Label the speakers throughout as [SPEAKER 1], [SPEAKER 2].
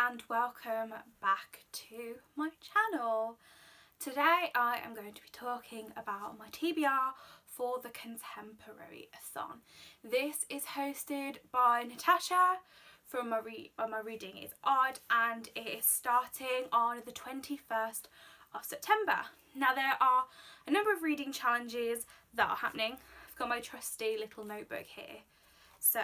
[SPEAKER 1] and welcome back to my channel. Today I am going to be talking about my TBR for the Contemporaryathon. This is hosted by Natasha from My Reading is Odd, and it is starting on the 21st of September. Now there are a number of reading challenges that are happening. I've got my trusty little notebook here. So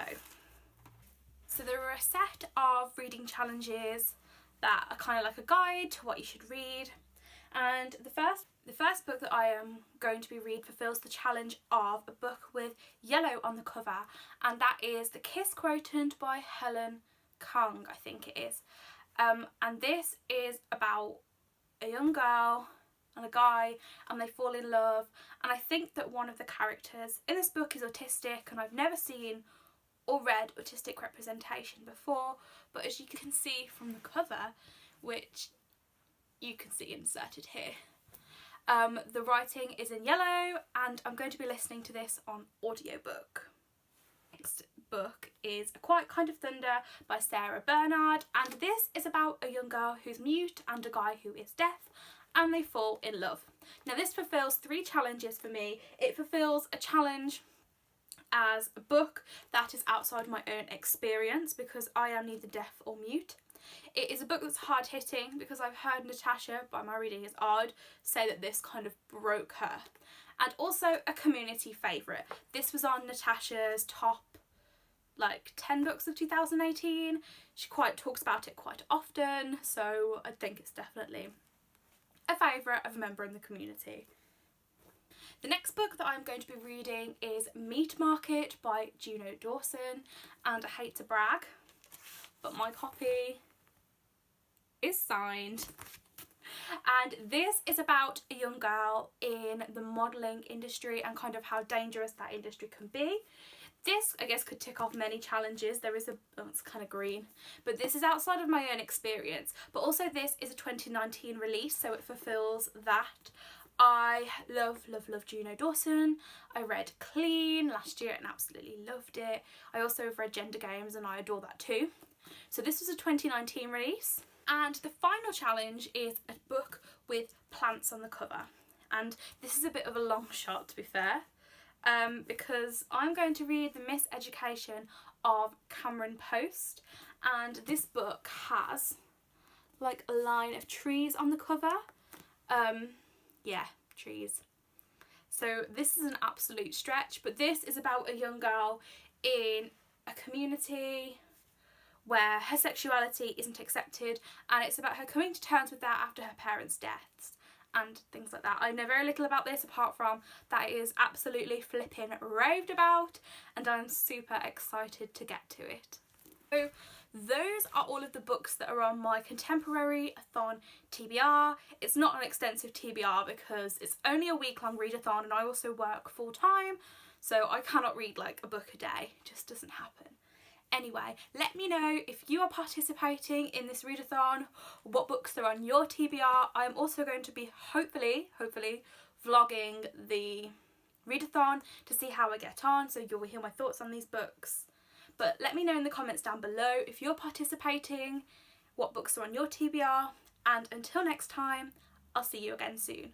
[SPEAKER 1] there are a set of reading challenges that are kind of like a guide to what you should read. And the first book that I am going to be reading fulfills the challenge of a book with yellow on the cover, and that is the Kiss Quotient by Helen Kung, I think it is. And this is about a young girl and a guy, and they fall in love, and I think that one of the characters in this book is autistic, and I've never seen or read autistic representation before, but as you can see from the cover, which you can see inserted here, the writing is in yellow, and I'm going to be listening to this on audiobook. Next book is A Quiet Kind of Thunder by Sarah Bernard, and this is about a young girl who's mute and a guy who is deaf, and they fall in love. Now this fulfills 3 challenges for me. It fulfills a challenge as a book that is outside my own experience because I am neither deaf or mute. It is a book that's hard hitting because I've heard Natasha by My Reading is Odd say that this kind of broke her. And also a community favourite. This was on Natasha's top 10 books of 2018. She talks about it quite often, so I think it's definitely a favourite of a member in the community. The next book that I'm going to be reading is Meat Market by Juno Dawson, and I hate to brag, but my copy is signed. And this is about a young girl in the modelling industry and kind of how dangerous that industry can be. This, I guess, could tick off many challenges. There is it's kind of green, but this is outside of my own experience. But also this is a 2019 release, so it fulfills that. I love Juno Dawson. I read Clean last year and absolutely loved it. I also have read Gender Games and I adore that too. So this was a 2019 release. And the final challenge is a book with plants on the cover. And this is a bit of a long shot, to be fair, because I'm going to read The Miseducation of Cameron Post. And this book has a line of trees on the cover. Yeah, trees. So this is an absolute stretch, but this is about a young girl in a community where her sexuality isn't accepted, and it's about her coming to terms with that after her parents' deaths and things like that. I know very little about this apart from that it is absolutely flipping raved about, and I'm super excited to get to it. So those are all of the books that are on my Contemporaryathon TBR. It's not an extensive TBR because it's only a week-long readathon, and I also work full-time, so I cannot read a book a day. It just doesn't happen. Anyway, let me know if you are participating in this readathon, what books are on your TBR. I'm also going to be hopefully vlogging the readathon to see how I get on, so you'll hear my thoughts on these books. But let me know in the comments down below if you're participating, what books are on your TBR, and until next time, I'll see you again soon.